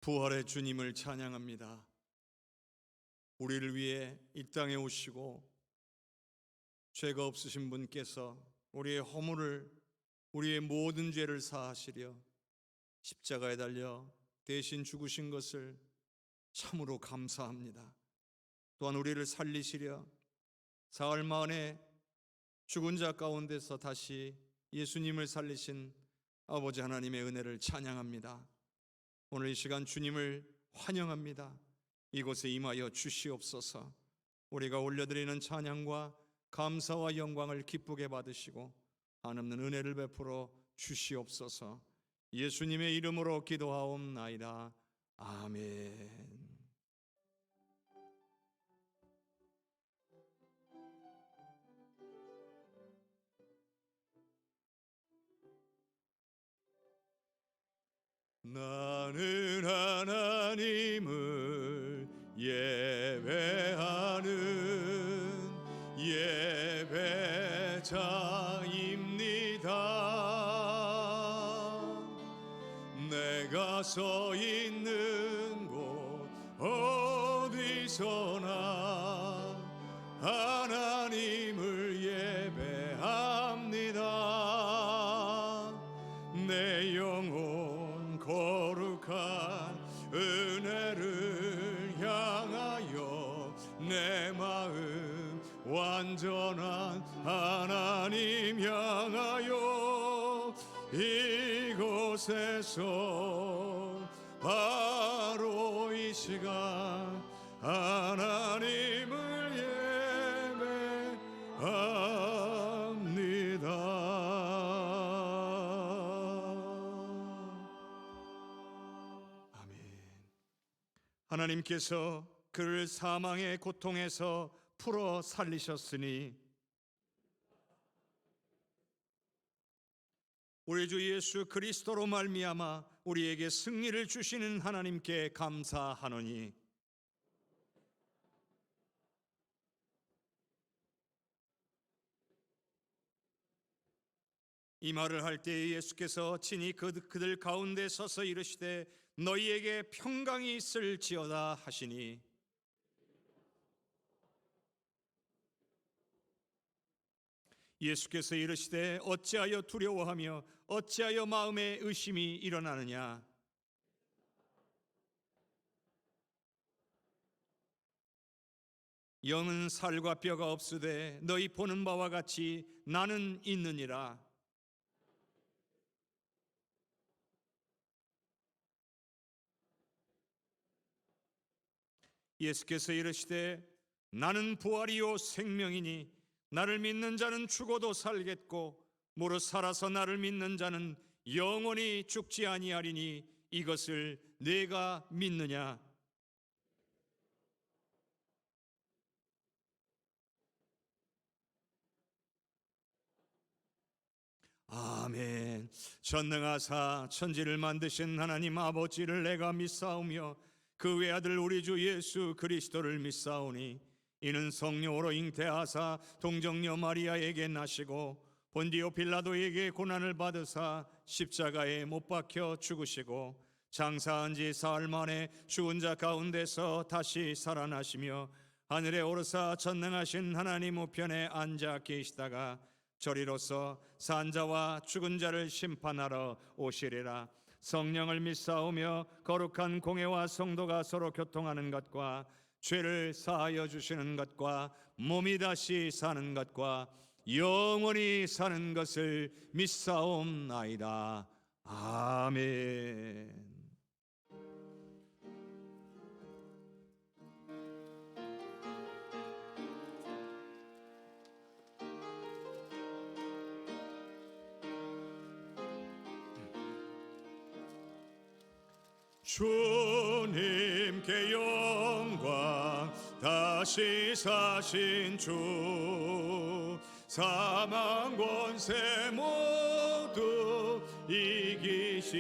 부활의 주님을 찬양합니다. 우리를 위해 이 땅에 오시고 죄가 없으신 분께서 우리의 허물을, 우리의 모든 죄를 사하시려 십자가에 달려 대신 죽으신 것을 참으로 감사합니다. 또한 우리를 살리시려 사흘 만에 죽은 자 가운데서 다시 예수님을 살리신 아버지 하나님의 은혜를 찬양합니다. 오늘 이 시간 주님을 환영합니다. 이곳에 임하여 주시옵소서. 우리가 올려드리는 찬양과 감사와 영광을 기쁘게 받으시고 한없는 은혜를 베풀어 주시옵소서. 예수님의 이름으로 기도하옵나이다. 아멘. 나는 하나님을 예배하는 예배자입니다. 내가 서 있는 곳 어디서나 하나님을 예배합니다. 내 영혼 거룩한 은혜를 향하여 내 마음 완전한 하나님 향하여 이곳에서 바로 이 시간 하나님을 예배합니다. 하나님께서 그를 사망의 고통에서 풀어 살리셨으니 우리 주 예수 그리스도로 말미암아 우리에게 승리를 주시는 하나님께 감사하노니 이 말을 할 때에 예수께서 친히 그들 가운데 서서 이르시되 너희에게 평강이 있을지어다 하시니 예수께서 이르시되 어찌하여 두려워하며 어찌하여 마음에 의심이 일어나느냐. 영은 살과 뼈가 없으되 너희 보는 바와 같이 나는 있느니라. 예수께서 이르시되 나는 부활이요 생명이니 나를 믿는 자는 죽어도 살겠고 무릇 살아서 나를 믿는 자는 영원히 죽지 아니하리니 이것을 내가 믿느냐. 아멘. 전능하사 천지를 만드신 하나님 아버지를 내가 믿사오며 그 외아들 우리 주 예수 그리스도를 믿사오니 이는 성령으로 잉태하사 동정녀 마리아에게 나시고 본디오 빌라도에게 고난을 받으사 십자가에 못 박혀 죽으시고 장사한 지 사흘 만에 죽은 자 가운데서 다시 살아나시며 하늘에 오르사 전능하신 하나님 우편에 앉아 계시다가 저리로서 산자와 죽은 자를 심판하러 오시리라. 성령을 믿사오며 거룩한 공회와 성도가 서로 교통하는 것과 죄를 사하여 주시는 것과 몸이 다시 사는 것과 영원히 사는 것을 믿사옵나이다. 아멘. 주님께 영광, 다시 사신 주, 사망 권세 모두 이기시었네.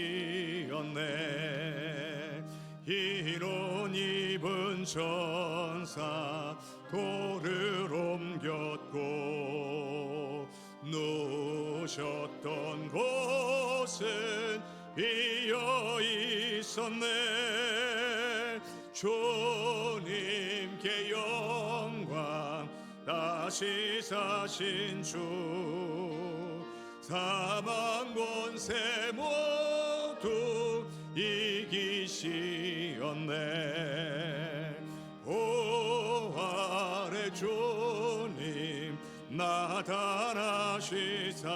이론 입은 천사 돌을 옮겼고 누우셨던 곳 곳은 비어 있었네. 주님께 영광, 다시 사신 주, 사망 권세 모두 이기시었네. 부활의 주님 나타나시사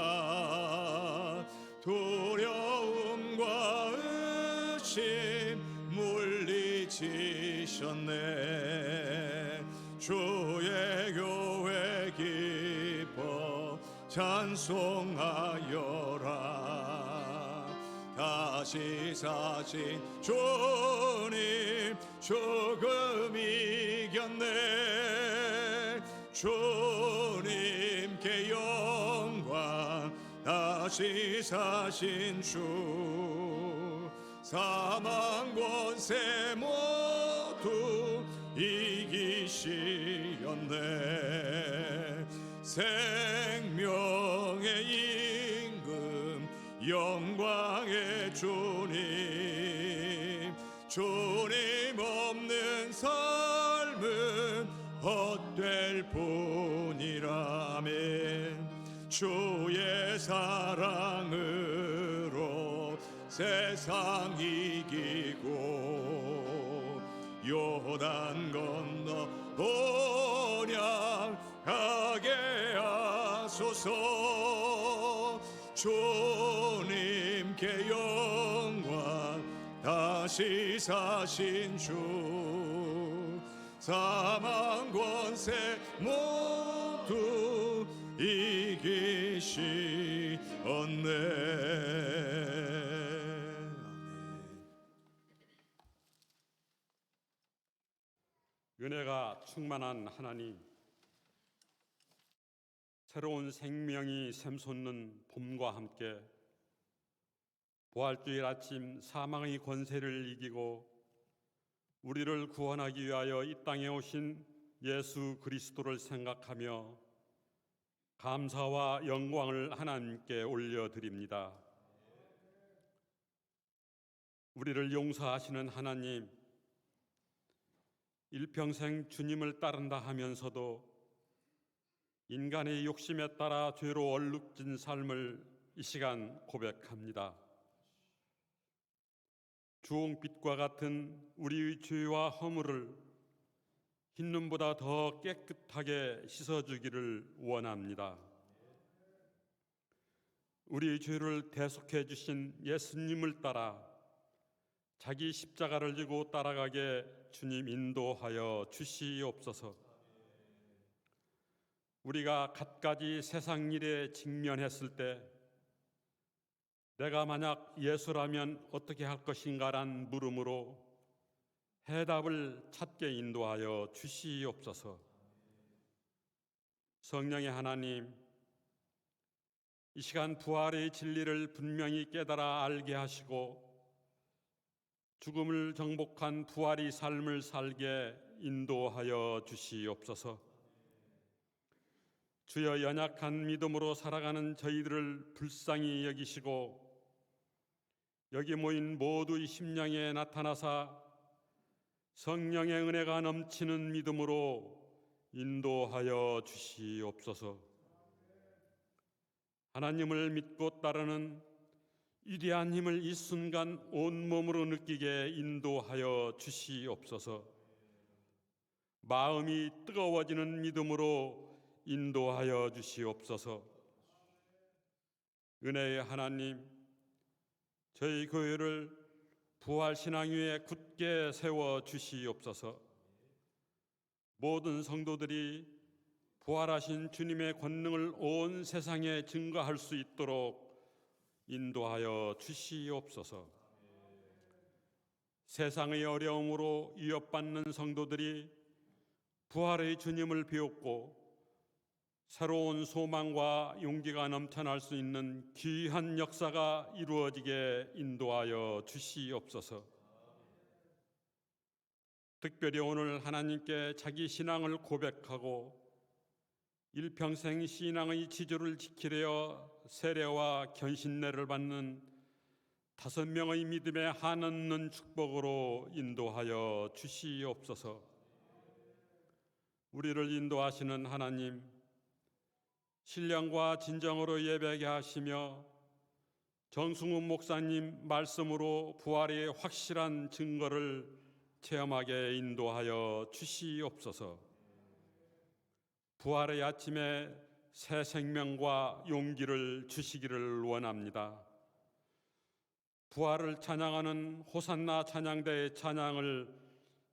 두려움과 의심 물리치셨네. 주의 교회 기뻐 찬송하여라. 다시 사신 주님 죽음 이겼네. 주님께 영광, 다시 사신 주, 사망 권세 모두 이기시었네. 생명의 임금, 영광의 주님, 주님 없는 삶은 헛될 뿐이라면 주의 사랑으로 세상 이기고 요단 건너 본향하게 하소서. 주님께 영광, 다시 사신 주, 사망 권세 모두 이기시었네. 은혜가 충만한 하나님, 새로운 생명이 샘솟는 봄과 함께 부활주일 아침 사망의 권세를 이기고 우리를 구원하기 위하여 이 땅에 오신 예수 그리스도를 생각하며 감사와 영광을 하나님께 올려드립니다. 우리를 용서하시는 하나님, 일평생 주님을 따른다 하면서도 인간의 욕심에 따라 죄로 얼룩진 삶을 이 시간 고백합니다. 주홍빛과 같은 우리의 죄와 허물을 흰눈보다 더 깨끗하게 씻어주기를 원합니다. 우리의 죄를 대속해 주신 예수님을 따라 자기 십자가를 지고 따라가게 주님 인도하여 주시옵소서. 우리가 갖가지 세상 일에 직면했을 때 내가 만약 예수라면 어떻게 할 것인가란 물음으로 해답을 찾게 인도하여 주시옵소서. 성령의 하나님, 이 시간 부활의 진리를 분명히 깨달아 알게 하시고 죽음을 정복한 부활의 삶을 살게 인도하여 주시옵소서. 주여, 연약한 믿음으로 살아가는 저희들을 불쌍히 여기시고 여기 모인 모두의 심령에 나타나사 성령의 은혜가 넘치는 믿음으로 인도하여 주시옵소서. 하나님을 믿고 따르는 위대한 힘을 이 순간 온몸으로 느끼게 인도하여 주시옵소서. 마음이 뜨거워지는 믿음으로 인도하여 주시옵소서. 은혜의 하나님, 저희 교회를 부활신앙 위에 굳게 세워 주시옵소서. 모든 성도들이 부활하신 주님의 권능을 온 세상에 증거할 수 있도록 인도하여 주시옵소서. 세상의 어려움으로 위협받는 성도들이 부활의 주님을 비웃고 새로운 소망과 용기가 넘쳐날 수 있는 귀한 역사가 이루어지게 인도하여 주시옵소서. 특별히 오늘 하나님께 자기 신앙을 고백하고 일평생 신앙의 지조를 지키려 세례와 견신례를 받는 5명의 믿음에 한없는 축복으로 인도하여 주시옵소서. 우리를 인도하시는 하나님, 신령과 진정으로 예배하게 하시며 정승훈 목사님 말씀으로 부활의 확실한 증거를 체험하게 인도하여 주시옵소서. 부활의 아침에 새 생명과 용기를 주시기를 원합니다. 부활을 찬양하는 호산나 찬양대의 찬양을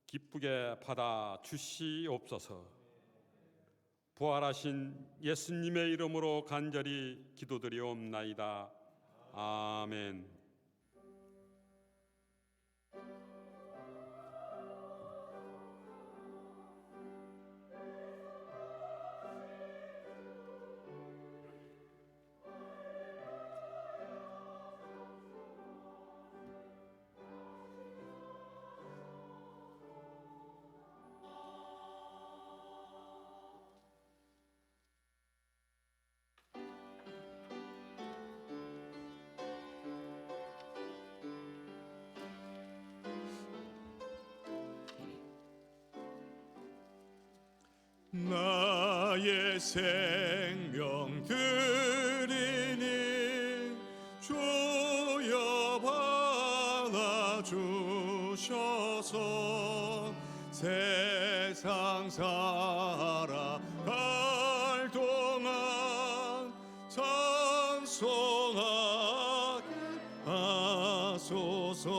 기쁘게 받아 주시옵소서. 부활하신 예수님의 이름으로 간절히 기도드리옵나이다. 아멘. 나의 생명 드리니 주여 받아주셔서 세상 살아갈 동안 찬송하게 하소서.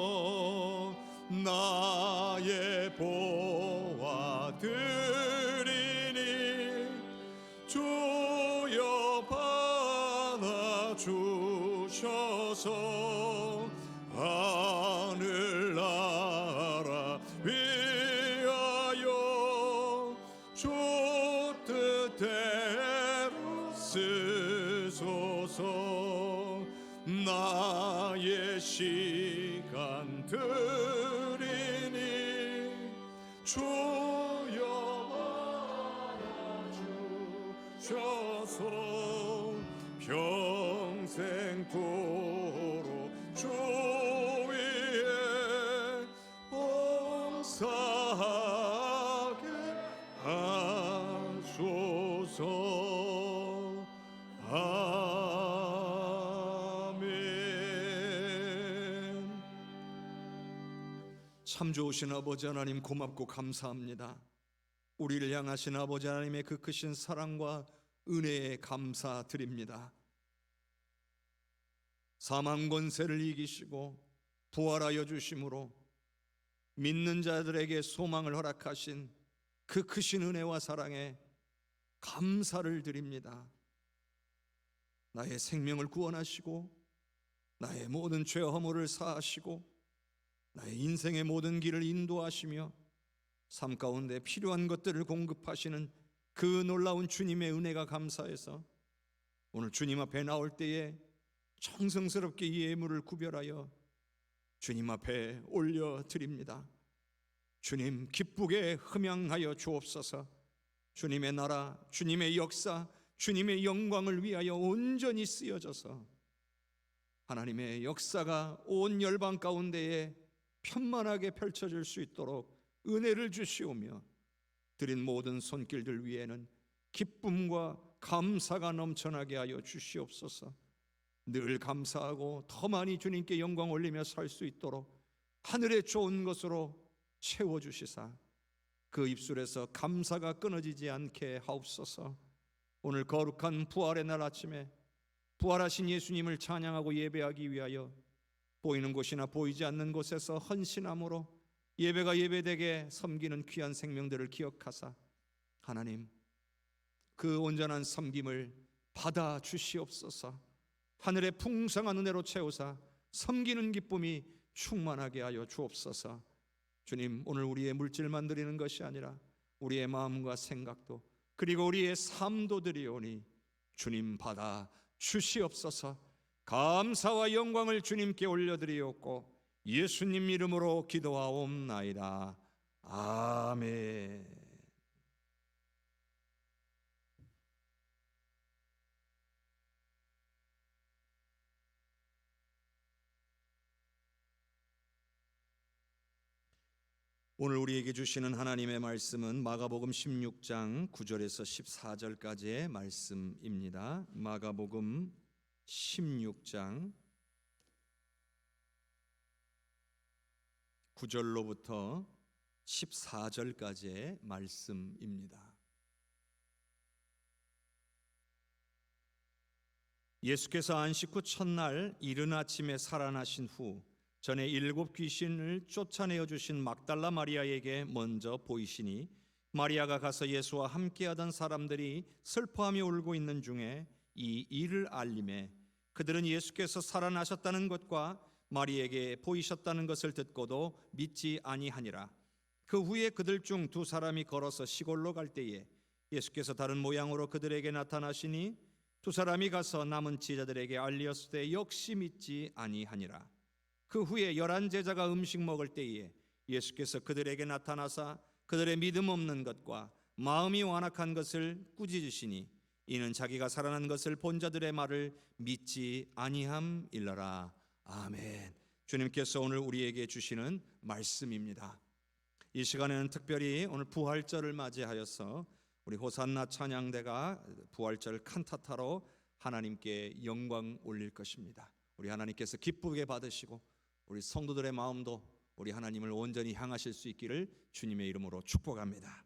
나의 보화 주여 받아주셔서 하늘나라 위하여 주 뜻대로 쓰소서. 나의 시간 드리니 주여 주셔서 평생토록 주 위에 봉사하게 하소서. 아멘. 참 좋으신 아버지 하나님, 고맙고 감사합니다. 우리를 향하신 아버지 하나님의 그 크신 사랑과 은혜에 감사드립니다. 사망 권세를 이기시고 부활하여 주심으로 믿는 자들에게 소망을 허락하신 그 크신 은혜와 사랑에 감사를 드립니다. 나의 생명을 구원하시고 나의 모든 죄 허물을 사하시고 나의 인생의 모든 길을 인도하시며 삶 가운데 필요한 것들을 공급하시는 그 놀라운 주님의 은혜가 감사해서 오늘 주님 앞에 나올 때에 정성스럽게 이 예물을 구별하여 주님 앞에 올려드립니다. 주님, 기쁘게 흠양하여 주옵소서. 주님의 나라, 주님의 역사, 주님의 영광을 위하여 온전히 쓰여져서 하나님의 역사가 온 열방 가운데에 편만하게 펼쳐질 수 있도록 은혜를 주시오며 드린 모든 손길들 위에는 기쁨과 감사가 넘쳐나게 하여 주시옵소서. 늘 감사하고 더 많이 주님께 영광 올리며 살 수 있도록 하늘의 좋은 것으로 채워주시사 그 입술에서 감사가 끊어지지 않게 하옵소서. 오늘 거룩한 부활의 날 아침에 부활하신 예수님을 찬양하고 예배하기 위하여 보이는 곳이나 보이지 않는 곳에서 헌신함으로 예배가 예배되게 섬기는 귀한 생명들을 기억하사 하나님, 그 온전한 섬김을 받아 주시옵소서. 하늘의 풍성한 은혜로 채우사 섬기는 기쁨이 충만하게 하여 주옵소서. 주님, 오늘 우리의 물질만 드리는 것이 아니라 우리의 마음과 생각도 그리고 우리의 삶도 드리오니 주님 받아 주시옵소서. 감사와 영광을 주님께 올려드리옵고 예수님 이름으로 기도하옵나이다. 아멘. 오늘 우리에게 주시는 하나님의 말씀은 마가복음 16장 9절에서 14절까지의 말씀입니다. 마가복음 16장 9절로부터 14절까지의 말씀입니다. 예수께서 안식 후 첫날 이른 아침에 살아나신 후 전에 7 귀신을 쫓아내어 주신 막달라 마리아에게 먼저 보이시니 마리아가 가서 예수와 함께하던 사람들이 슬퍼하며 울고 있는 중에 이 일을 알림해 그들은 예수께서 살아나셨다는 것과 마리아에게 보이셨다는 것을 듣고도 믿지 아니하니라. 그 후에 그들 중 2 사람이 걸어서 시골로 갈 때에 예수께서 다른 모양으로 그들에게 나타나시니 2 사람이 가서 남은 제자들에게 알리었을 때 역시 믿지 아니하니라. 그 후에 11 제자가 음식 먹을 때에 예수께서 그들에게 나타나사 그들의 믿음 없는 것과 마음이 완악한 것을 꾸짖으시니 이는 자기가 살아난 것을 본 자들의 말을 믿지 아니함일러라. 아멘. 주님께서 오늘 우리에게 주시는 말씀입니다. 이 시간에는 특별히 오늘 부활절을 맞이하여서 우리 호산나 찬양대가 부활절 칸타타로 하나님께 영광 올릴 것입니다. 우리 하나님께서 기쁘게 받으시고 우리 성도들의 마음도 우리 하나님을 온전히 향하실 수 있기를 주님의 이름으로 축복합니다.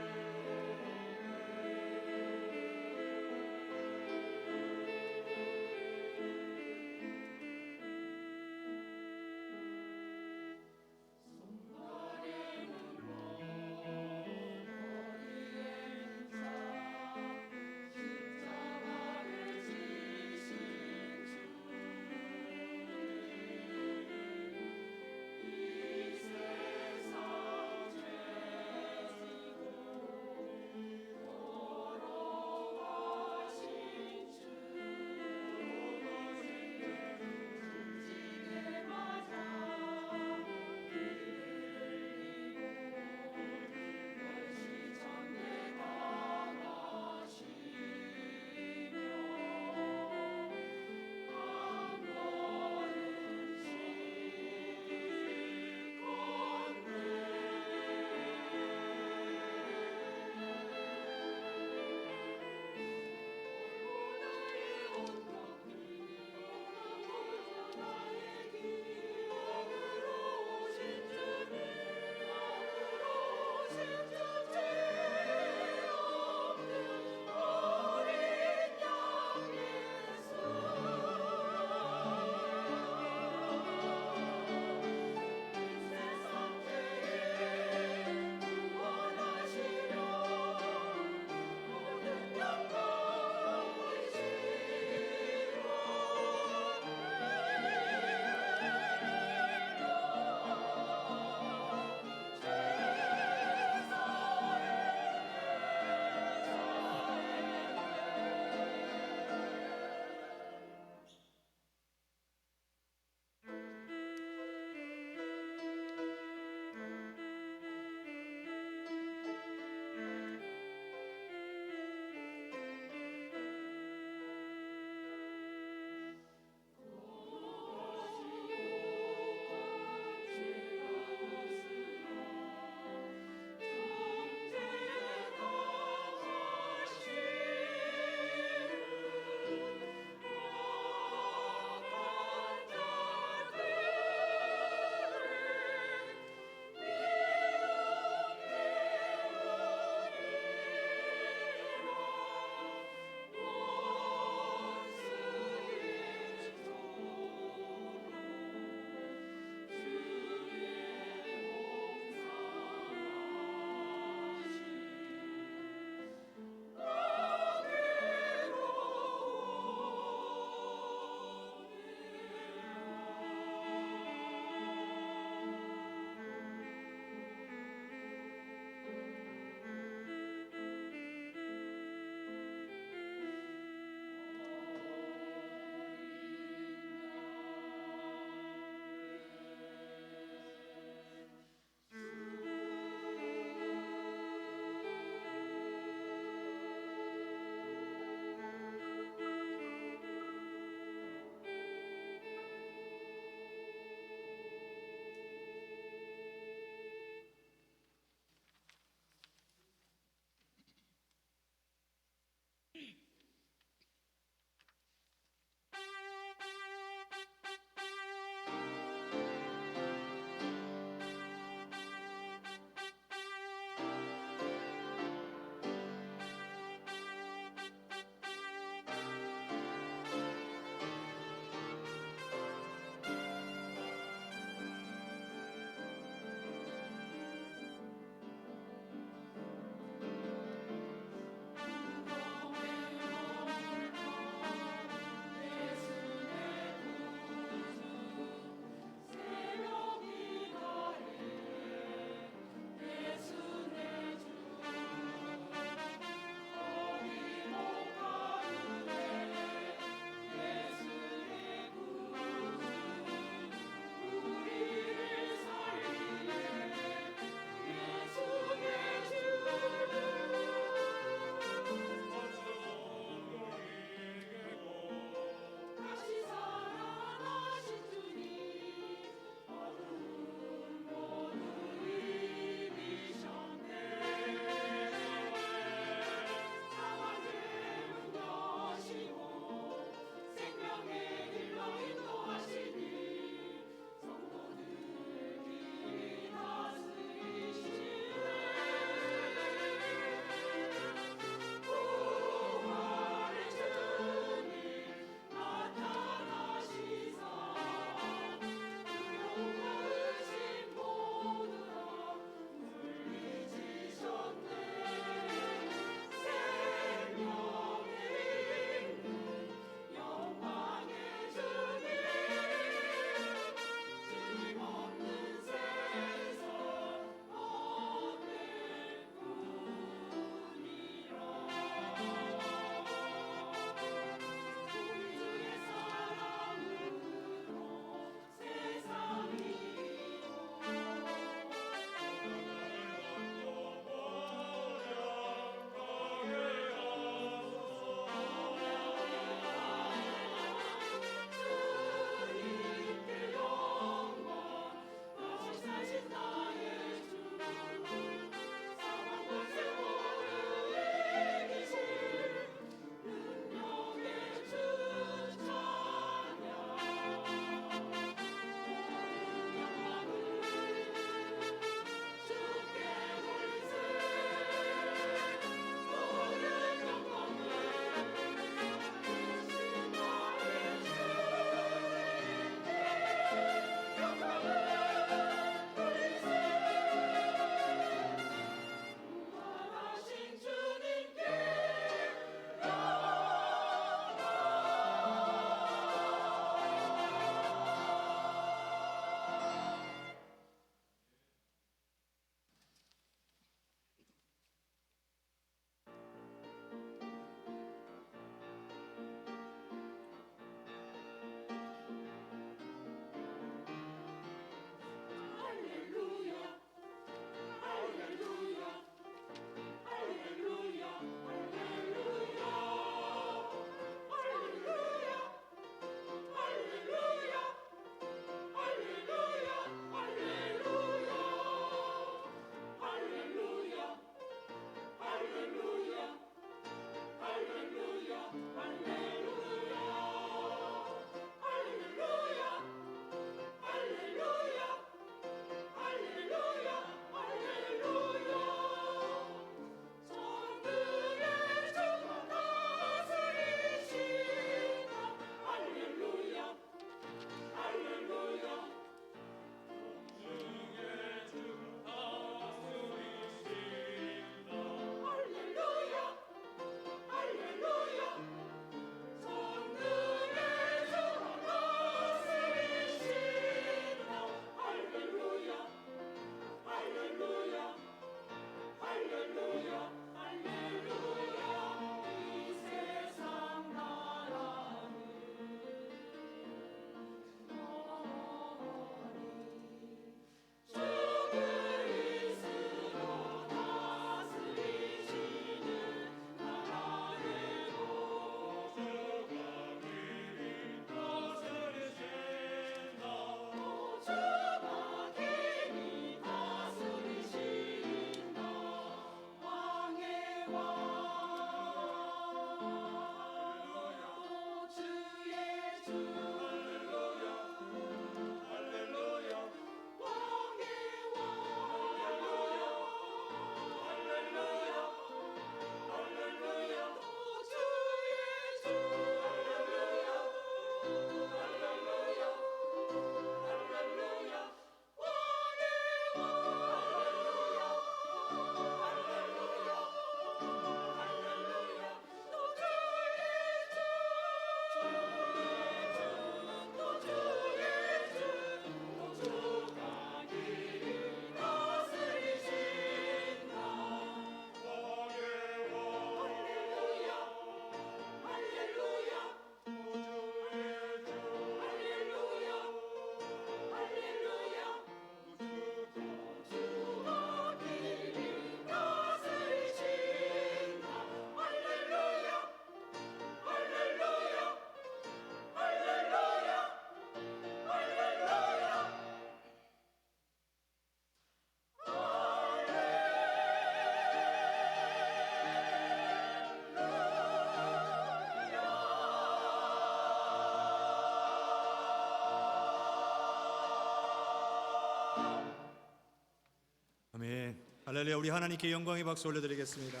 할렐루야. 우리 하나님께 영광의 박수 올려드리겠습니다.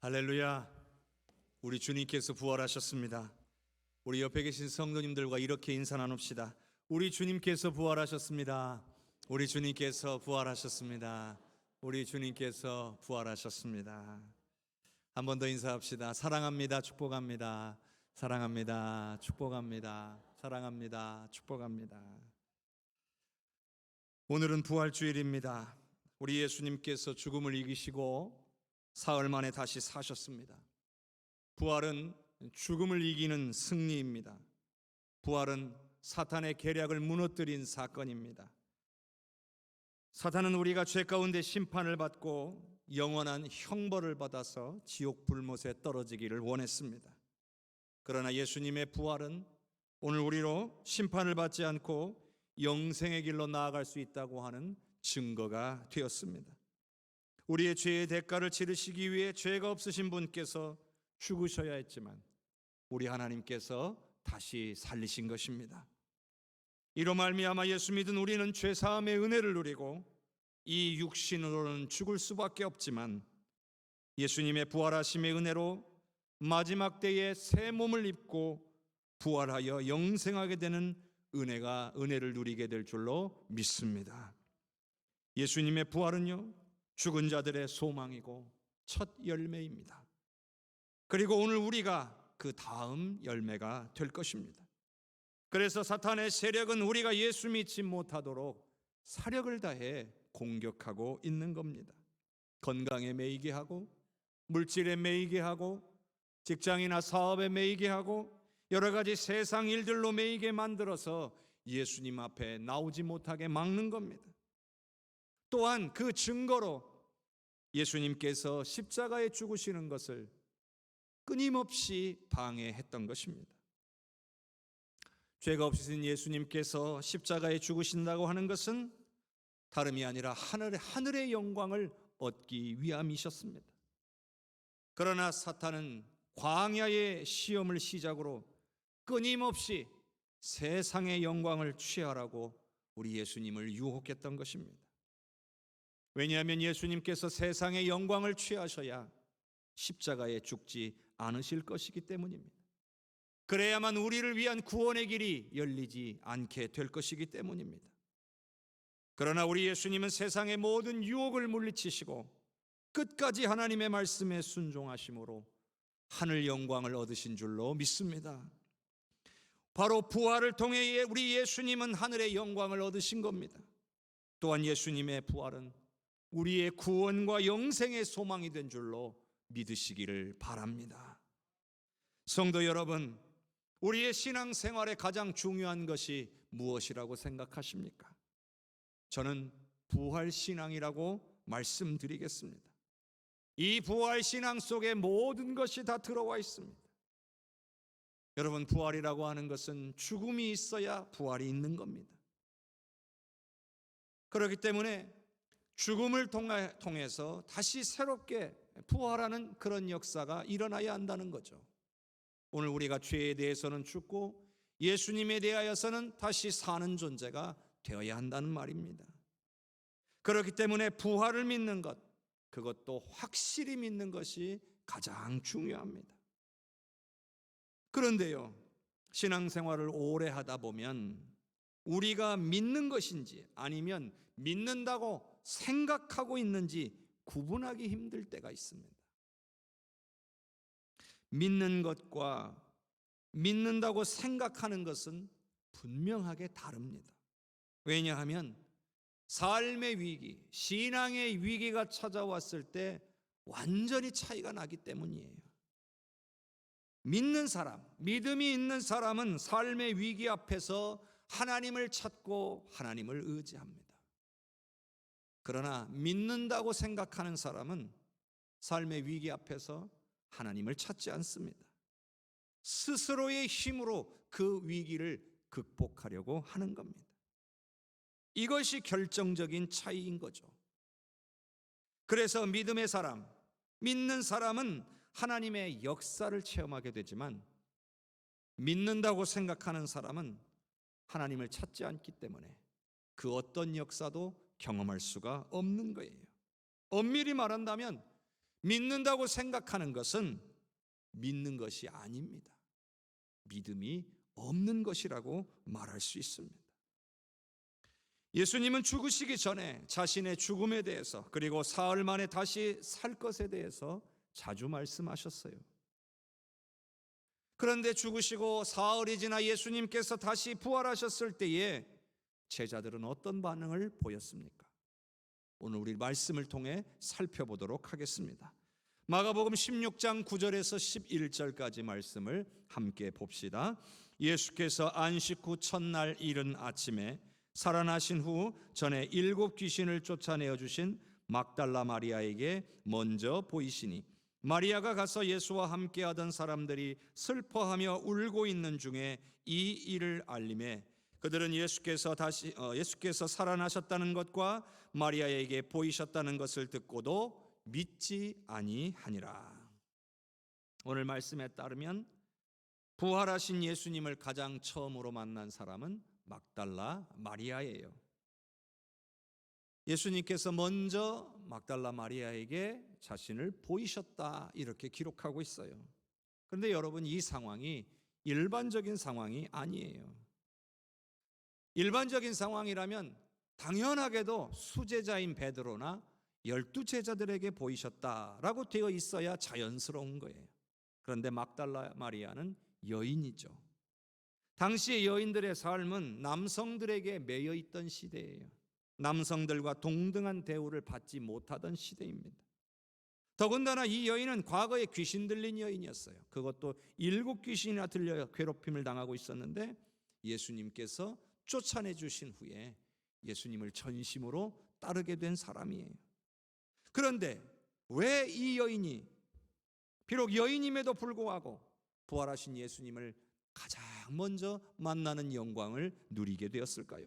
할렐루야. 우리 주님께서 부활하셨습니다. 우리 옆에 계신 성도님들과 이렇게 인사 나눕시다. 우리 주님께서 부활하셨습니다. 우리 주님께서 부활하셨습니다. 우리 주님께서 부활하셨습니다. 한 번 더 인사합시다. 사랑합니다. 축복합니다. 사랑합니다. 축복합니다. 사랑합니다. 축복합니다. 오늘은 부활주일입니다. 우리 예수님께서 죽음을 이기시고 사흘 만에 다시 사셨습니다. 부활은 죽음을 이기는 승리입니다. 부활은 사탄의 계략을 무너뜨린 사건입니다. 사탄은 우리가 죄 가운데 심판을 받고 영원한 형벌을 받아서 지옥 불못에 떨어지기를 원했습니다. 그러나 예수님의 부활은 오늘 우리로 심판을 받지 않고 영생의 길로 나아갈 수 있다고 하는 증거가 되었습니다. 우리의 죄의 대가를 치르시기 위해 죄가 없으신 분께서 죽으셔야 했지만 우리 하나님께서 다시 살리신 것입니다. 이로 말미암아 예수 믿은 우리는 죄 사함의 은혜를 누리고 이 육신으로는 죽을 수밖에 없지만 예수님의 부활하심의 은혜로 마지막 때에 새 몸을 입고 부활하여 영생하게 되는 은혜를 누리게 될 줄로 믿습니다. 예수님의 부활은요, 죽은 자들의 소망이고 첫 열매입니다. 그리고 오늘 우리가 그 다음 열매가 될 것입니다. 그래서 사탄의 세력은 우리가 예수 믿지 못하도록 사력을 다해 공격하고 있는 겁니다. 건강에 매이게 하고, 물질에 매이게 하고, 직장이나 사업에 매이게 하고, 여러 가지 세상 일들로 매이게 만들어서 예수님 앞에 나오지 못하게 막는 겁니다. 또한 그 증거로 예수님께서 십자가에 죽으시는 것을 끊임없이 방해했던 것입니다. 죄가 없으신 예수님께서 십자가에 죽으신다고 하는 것은 다름이 아니라 하늘의 영광을 얻기 위함이셨습니다. 그러나 사탄은 광야의 시험을 시작으로 끊임없이 세상의 영광을 취하라고 우리 예수님을 유혹했던 것입니다. 왜냐하면 예수님께서 세상의 영광을 취하셔야 십자가에 죽지 않으실 것이기 때문입니다. 그래야만 우리를 위한 구원의 길이 열리지 않게 될 것이기 때문입니다. 그러나 우리 예수님은 세상의 모든 유혹을 물리치시고 끝까지 하나님의 말씀에 순종하심으로 하늘 영광을 얻으신 줄로 믿습니다. 바로 부활을 통해 우리 예수님은 하늘의 영광을 얻으신 겁니다. 또한 예수님의 부활은 우리의 구원과 영생의 소망이 된 줄로 믿으시기를 바랍니다. 성도 여러분, 우리의 신앙생활에 가장 중요한 것이 무엇이라고 생각하십니까? 저는 부활신앙이라고 말씀드리겠습니다. 이 부활신앙 속에 모든 것이 다 들어와 있습니다. 여러분, 부활이라고 하는 것은 죽음이 있어야 부활이 있는 겁니다. 그렇기 때문에 죽음을 통해서 다시 새롭게 부활하는 그런 역사가 일어나야 한다는 거죠. 오늘 우리가 죄에 대해서는 죽고 예수님에 대하여서는 다시 사는 존재가 되어야 한다는 말입니다. 그렇기 때문에 부활을 믿는 것, 그것도 확실히 믿는 것이 가장 중요합니다. 그런데요, 신앙생활을 오래 하다 보면 우리가 믿는 것인지 아니면 믿는다고 생각하고 있는지 구분하기 힘들 때가 있습니다. 믿는 것과 믿는다고 생각하는 것은 분명하게 다릅니다. 왜냐하면 삶의 위기, 신앙의 위기가 찾아왔을 때 완전히 차이가 나기 때문이에요. 믿는 사람, 믿음이 있는 사람은 삶의 위기 앞에서 하나님을 찾고 하나님을 의지합니다. 그러나 믿는다고 생각하는 사람은 삶의 위기 앞에서 하나님을 찾지 않습니다. 스스로의 힘으로 그 위기를 극복하려고 하는 겁니다. 이것이 결정적인 차이인 거죠. 그래서 믿음의 사람, 믿는 사람은 하나님의 역사를 체험하게 되지만 믿는다고 생각하는 사람은 하나님을 찾지 않기 때문에 그 어떤 역사도 경험할 수가 없는 거예요. 엄밀히 말한다면 믿는다고 생각하는 것은 믿는 것이 아닙니다. 믿음이 없는 것이라고 말할 수 있습니다. 예수님은 죽으시기 전에 자신의 죽음에 대해서 그리고 사흘 만에 다시 살 것에 대해서 자주 말씀하셨어요. 그런데 죽으시고 사흘이 지나 예수님께서 다시 부활하셨을 때에 제자들은 어떤 반응을 보였습니까? 오늘 우리 말씀을 통해 살펴보도록 하겠습니다. 마가복음 16장 9절에서 11절까지 말씀을 함께 봅시다. 예수께서 안식 후 첫날 이른 아침에 살아나신 후 전에 7 귀신을 쫓아내어 주신 막달라 마리아에게 먼저 보이시니 마리아가 가서 예수와 함께하던 사람들이 슬퍼하며 울고 있는 중에 이 일을 알림해 그들은 예수께서 살아나셨다는 것과 마리아에게 보이셨다는 것을 듣고도 믿지 아니하니라. 오늘 말씀에 따르면 부활하신 예수님을 가장 처음으로 만난 사람은 막달라 마리아예요. 예수님께서 먼저 막달라 마리아에게 자신을 보이셨다 이렇게 기록하고 있어요. 그런데 여러분, 이 상황이 일반적인 상황이 아니에요. 일반적인 상황이라면 당연하게도 수제자인 베드로나 12제자들에게 보이셨다라고 되어 있어야 자연스러운 거예요. 그런데 막달라 마리아는 여인이죠. 당시의 여인들의 삶은 남성들에게 매여 있던 시대예요. 남성들과 동등한 대우를 받지 못하던 시대입니다. 더군다나 이 여인은 과거에 귀신 들린 여인이었어요. 그것도 7 귀신이나 들려 괴롭힘을 당하고 있었는데 예수님께서 쫓아내 주신 후에 예수님을 전심으로 따르게 된 사람이에요. 그런데 왜 이 여인이 비록 여인임에도 불구하고 부활하신 예수님을 가장 먼저 만나는 영광을 누리게 되었을까요?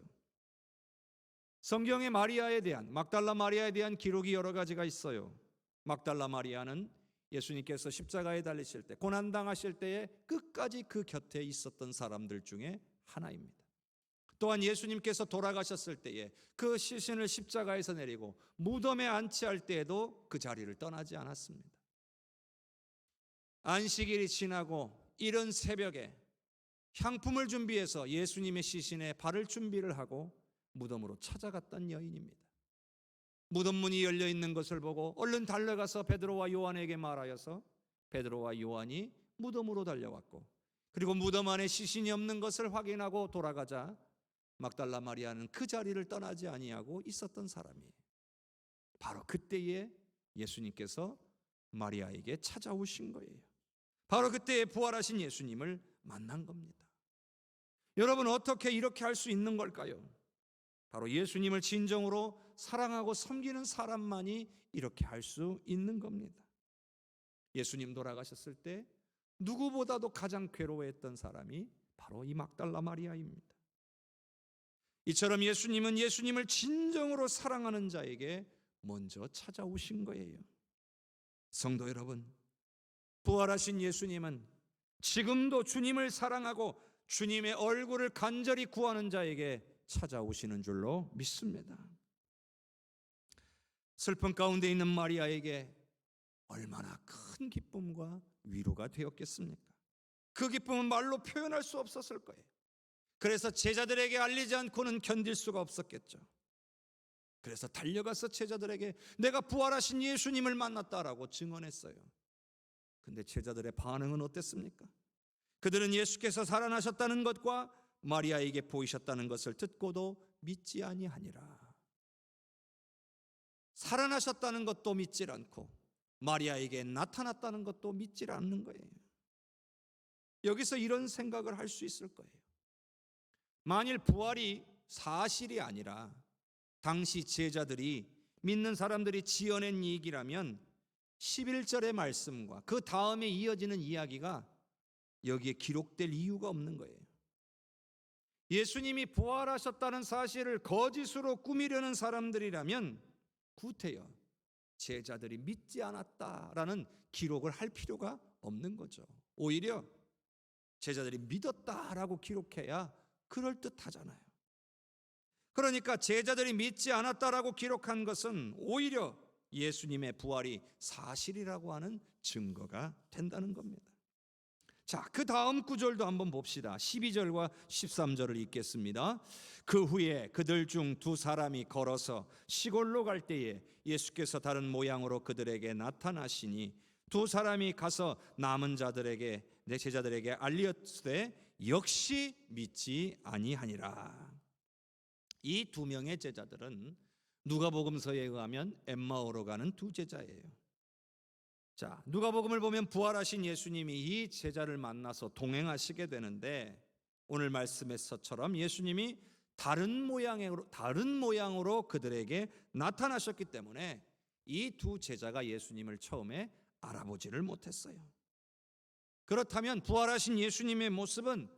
성경에 막달라 마리아에 대한 기록이 여러 가지가 있어요. 막달라 마리아는 예수님께서 십자가에 달리실 때, 고난당하실 때에 끝까지 그 곁에 있었던 사람들 중에 하나입니다. 또한 예수님께서 돌아가셨을 때에 그 시신을 십자가에서 내리고 무덤에 안치할 때에도 그 자리를 떠나지 않았습니다. 안식일이 지나고 이른 새벽에 향품을 준비해서 예수님의 시신에 바를 준비를 하고 무덤으로 찾아갔던 여인입니다. 무덤 문이 열려 있는 것을 보고 얼른 달려가서 베드로와 요한에게 말하여서 베드로와 요한이 무덤으로 달려왔고, 그리고 무덤 안에 시신이 없는 것을 확인하고 돌아가자 막달라 마리아는 그 자리를 떠나지 아니하고 있었던 사람이에요. 바로 그때에 예수님께서 마리아에게 찾아오신 거예요. 바로 그때에 부활하신 예수님을 만난 겁니다. 여러분, 어떻게 이렇게 할 수 있는 걸까요? 바로 예수님을 진정으로 사랑하고 섬기는 사람만이 이렇게 할 수 있는 겁니다. 예수님 돌아가셨을 때 누구보다도 가장 괴로워했던 사람이 바로 이 막달라 마리아입니다. 이처럼 예수님은 예수님을 진정으로 사랑하는 자에게 먼저 찾아오신 거예요. 성도 여러분, 부활하신 예수님은 지금도 주님을 사랑하고 주님의 얼굴을 간절히 구하는 자에게 찾아오시는 줄로 믿습니다. 슬픔 가운데 있는 마리아에게 얼마나 큰 기쁨과 위로가 되었겠습니까? 그 기쁨은 말로 표현할 수 없었을 거예요. 그래서 제자들에게 알리지 않고는 견딜 수가 없었겠죠. 그래서 달려가서 제자들에게 내가 부활하신 예수님을 만났다라고 증언했어요. 근데 제자들의 반응은 어땠습니까? 그들은 예수께서 살아나셨다는 것과 마리아에게 보이셨다는 것을 듣고도 믿지 아니하니라. 살아나셨다는 것도 믿질 않고 마리아에게 나타났다는 것도 믿질 않는 거예요. 여기서 이런 생각을 할 수 있을 거예요. 만일 부활이 사실이 아니라 당시 제자들이, 믿는 사람들이 지어낸 얘기라면 11절의 말씀과 그 다음에 이어지는 이야기가 여기에 기록될 이유가 없는 거예요. 예수님이 부활하셨다는 사실을 거짓으로 꾸미려는 사람들이라면 구태여 제자들이 믿지 않았다라는 기록을 할 필요가 없는 거죠. 오히려 제자들이 믿었다라고 기록해야 그럴듯하잖아요. 그러니까 제자들이 믿지 않았다라고 기록한 것은 오히려 예수님의 부활이 사실이라고 하는 증거가 된다는 겁니다. 자, 그 다음 구절도 한번 봅시다. 12절과 13절을 읽겠습니다. 그 후에 그들 중 두 사람이 걸어서 시골로 갈 때에 예수께서 다른 모양으로 그들에게 나타나시니 두 사람이 가서 남은 자들에게 내 제자들에게 알렸으되 역시 믿지 아니하니라. 이 두 명의 제자들은 누가복음서에 의하면 엠마오로 가는 두 제자예요. 자, 누가복음을 보면 부활하신 예수님이 이 제자를 만나서 동행하시게 되는데 오늘 말씀에서처럼 예수님이 다른 모양으로 그들에게 나타나셨기 때문에 이 두 제자가 예수님을 처음에 알아보지를 못했어요. 그렇다면 부활하신 예수님의 모습은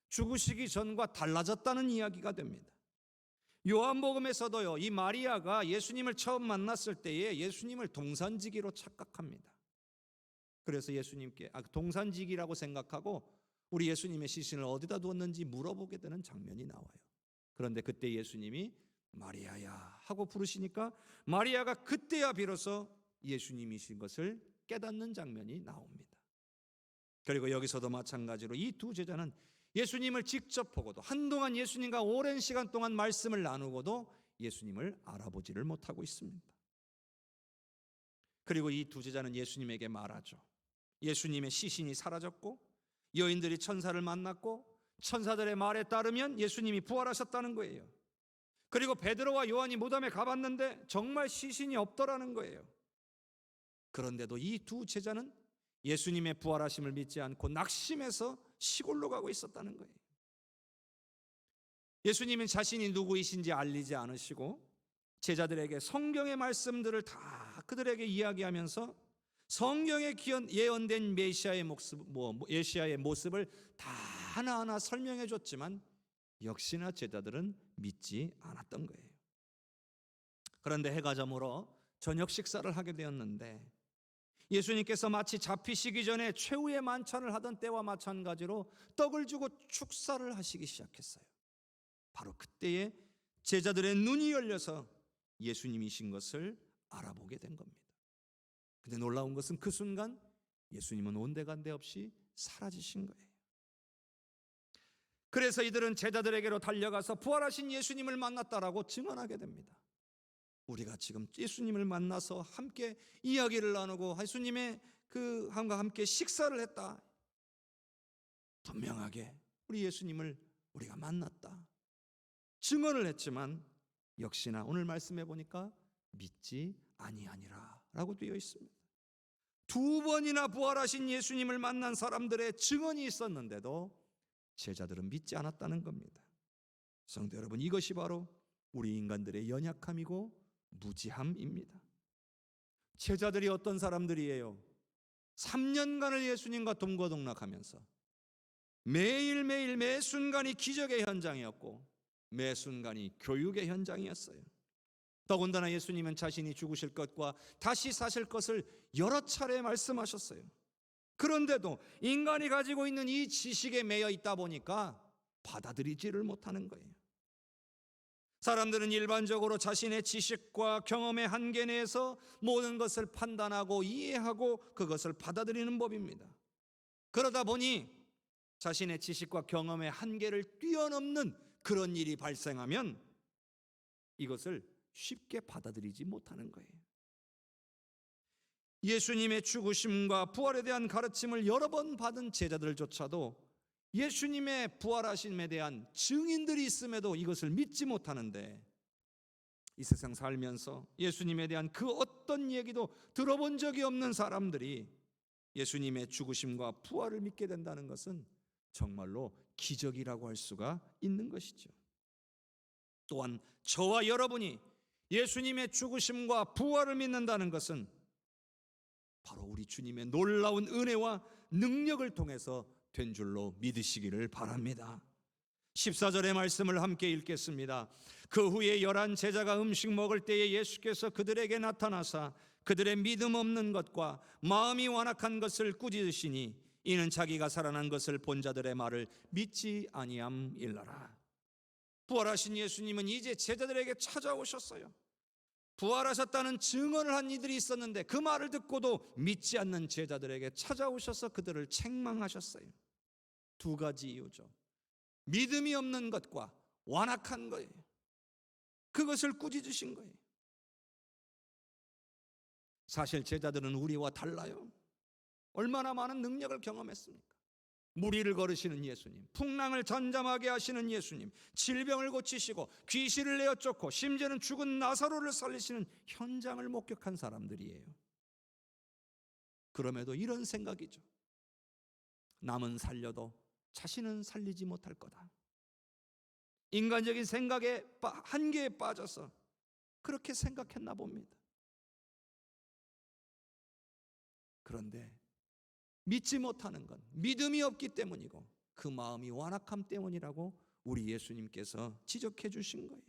죽으시기 전과 달라졌다는 이야기가 됩니다. 요한복음에서도요, 이 마리아가 예수님을 처음 만났을 때에 예수님을 동산지기로 착각합니다. 그래서 예수님께 동산지기라고 생각하고 우리 예수님의 시신을 어디다 두었는지 물어보게 되는 장면이 나와요. 그런데 그때 예수님이 마리아야 하고 부르시니까 마리아가 그때야 비로소 예수님이신 것을 깨닫는 장면이 나옵니다. 그리고 여기서도 마찬가지로 이 두 제자는 예수님을 직접 보고도 한동안 예수님과 오랜 시간 동안 말씀을 나누고도 예수님을 알아보지를 못하고 있습니다. 그리고 이 두 제자는 예수님에게 말하죠. 예수님의 시신이 사라졌고 여인들이 천사를 만났고 천사들의 말에 따르면 예수님이 부활하셨다는 거예요. 그리고 베드로와 요한이 무덤에 가봤는데 정말 시신이 없더라는 거예요. 그런데도 이 두 제자는 예수님의 부활하심을 믿지 않고 낙심해서 시골로 가고 있었다는 거예요. 예수님은 자신이 누구이신지 알리지 않으시고 제자들에게 성경의 말씀들을 다 그들에게 이야기하면서 성경에 예언된 메시아의 모습을 다 하나하나 설명해 줬지만 역시나 제자들은 믿지 않았던 거예요. 그런데 해가 저물어 저녁 식사를 하게 되었는데 예수님께서 마치 잡히시기 전에 최후의 만찬을 하던 때와 마찬가지로 떡을 주고 축사를 하시기 시작했어요. 바로 그때에 제자들의 눈이 열려서 예수님이신 것을 알아보게 된 겁니다. 근데 놀라운 것은 그 순간 예수님은 온데간데 없이 사라지신 거예요. 그래서 이들은 제자들에게로 달려가서 부활하신 예수님을 만났다라고 증언하게 됩니다. 우리가 지금 예수님을 만나서 함께 이야기를 나누고 예수님의 함과 함께 식사를 했다. 분명하게 우리 예수님을 우리가 만났다. 증언을 했지만 역시나 오늘 말씀해 보니까 믿지 아니하니라 라고 되어 있습니다. 두 번이나 부활하신 예수님을 만난 사람들의 증언이 있었는데도 제자들은 믿지 않았다는 겁니다. 성도 여러분, 이것이 바로 우리 인간들의 연약함이고 무지함입니다. 제자들이 어떤 사람들이에요? 3년간을 예수님과 동거동락하면서 매일매일 매 순간이 기적의 현장이었고 매 순간이 교육의 현장이었어요. 더군다나 예수님은 자신이 죽으실 것과 다시 사실 것을 여러 차례 말씀하셨어요. 그런데도 인간이 가지고 있는 이 지식에 매여 있다 보니까 받아들이지를 못하는 거예요. 사람들은 일반적으로 자신의 지식과 경험의 한계 내에서 모든 것을 판단하고 이해하고 그것을 받아들이는 법입니다. 그러다 보니 자신의 지식과 경험의 한계를 뛰어넘는 그런 일이 발생하면 이것을 쉽게 받아들이지 못하는 거예요. 예수님의 죽으심과 부활에 대한 가르침을 여러 번 받은 제자들조차도 예수님의 부활하심에 대한 증인들이 있음에도 이것을 믿지 못하는데 이 세상 살면서 예수님에 대한 그 어떤 얘기도 들어본 적이 없는 사람들이 예수님의 죽으심과 부활을 믿게 된다는 것은 정말로 기적이라고 할 수가 있는 것이죠. 또한 저와 여러분이 예수님의 죽으심과 부활을 믿는다는 것은 바로 우리 주님의 놀라운 은혜와 능력을 통해서 된 줄로 믿으시기를 바랍니다. 14절의 말씀을 함께 읽겠습니다. 그 후에 11 제자가 음식 먹을 때에 예수께서 그들에게 나타나사 그들의 믿음 없는 것과 마음이 완악한 것을 꾸짖으시니 이는 자기가 살아난 것을 본 자들의 말을 믿지 아니함일러라. 부활하신 예수님은 이제 제자들에게 찾아오셨어요. 부활하셨다는 증언을 한 이들이 있었는데 그 말을 듣고도 믿지 않는 제자들에게 찾아오셔서 그들을 책망하셨어요. 두 가지 이유죠. 믿음이 없는 것과 완악한 거예요. 그것을 꾸짖으신 거예요. 사실 제자들은 우리와 달라요. 얼마나 많은 능력을 경험했습니까? 무리를 걸으시는 예수님, 풍랑을 잠잠하게 하시는 예수님, 질병을 고치시고 귀신을 내어 쫓고 심지어는 죽은 나사로를 살리시는 현장을 목격한 사람들이에요. 그럼에도 이런 생각이죠. 남은 살려도 자신은 살리지 못할 거다. 인간적인 생각에 한계에 빠져서 그렇게 생각했나 봅니다. 그런데 믿지 못하는 건 믿음이 없기 때문이고 그 마음이 완악함 때문이라고 우리 예수님께서 지적해 주신 거예요.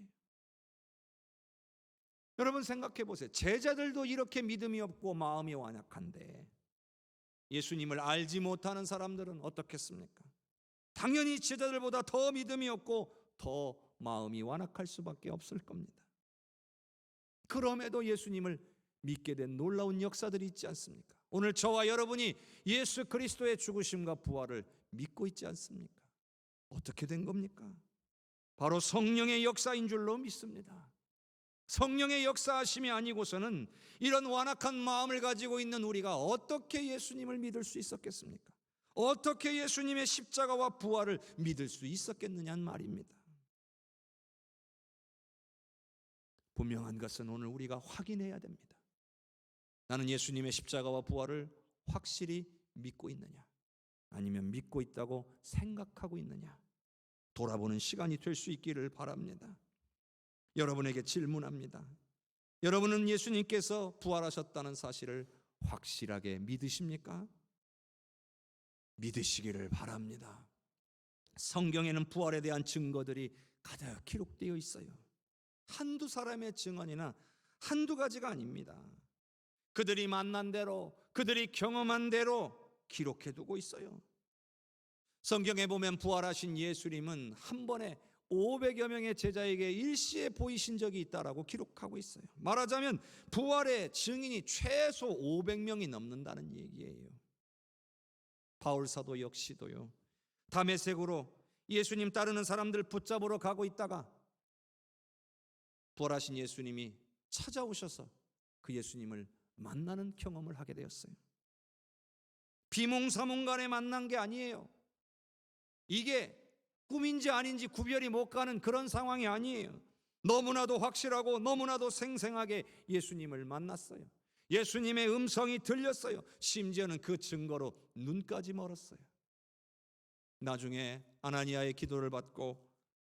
여러분 생각해 보세요. 제자들도 이렇게 믿음이 없고 마음이 완악한데 예수님을 알지 못하는 사람들은 어떻겠습니까? 당연히 제자들보다 더 믿음이 없고 더 마음이 완악할 수밖에 없을 겁니다. 그럼에도 예수님을 믿게 된 놀라운 역사들이 있지 않습니까? 오늘 저와 여러분이 예수 그리스도의 죽으심과 부활을 믿고 있지 않습니까? 어떻게 된 겁니까? 바로 성령의 역사인 줄로 믿습니다. 성령의 역사하심이 아니고서는 이런 완악한 마음을 가지고 있는 우리가 어떻게 예수님을 믿을 수 있었겠습니까? 어떻게 예수님의 십자가와 부활을 믿을 수 있었겠느냐는 말입니다. 분명한 것은 오늘 우리가 확인해야 됩니다. 나는 예수님의 십자가와 부활을 확실히 믿고 있느냐, 아니면 믿고 있다고 생각하고 있느냐, 돌아보는 시간이 될 수 있기를 바랍니다. 여러분에게 질문합니다. 여러분은 예수님께서 부활하셨다는 사실을 확실하게 믿으십니까? 믿으시기를 바랍니다. 성경에는 부활에 대한 증거들이 가득 기록되어 있어요. 한두 사람의 증언이나 한두 가지가 아닙니다. 그들이 만난 대로, 그들이 경험한 대로 기록해두고 있어요. 성경에 보면 부활하신 예수님은 한 번에 500여 명의 제자에게 일시에 보이신 적이 있다라고 기록하고 있어요. 말하자면 부활의 증인이 최소 500명이 넘는다는 얘기예요. 바울 사도 역시도요. 다메섹으로 예수님 따르는 사람들 붙잡으러 가고 있다가 부활하신 예수님이 찾아오셔서 그 예수님을 만나는 경험을 하게 되었어요. 비몽사몽간에 만난 게 아니에요. 이게 꿈인지 아닌지 구별이 못 가는 그런 상황이 아니에요. 너무나도 확실하고 너무나도 생생하게 예수님을 만났어요. 예수님의 음성이 들렸어요. 심지어는 그 증거로 눈까지 멀었어요. 나중에 아나니아의 기도를 받고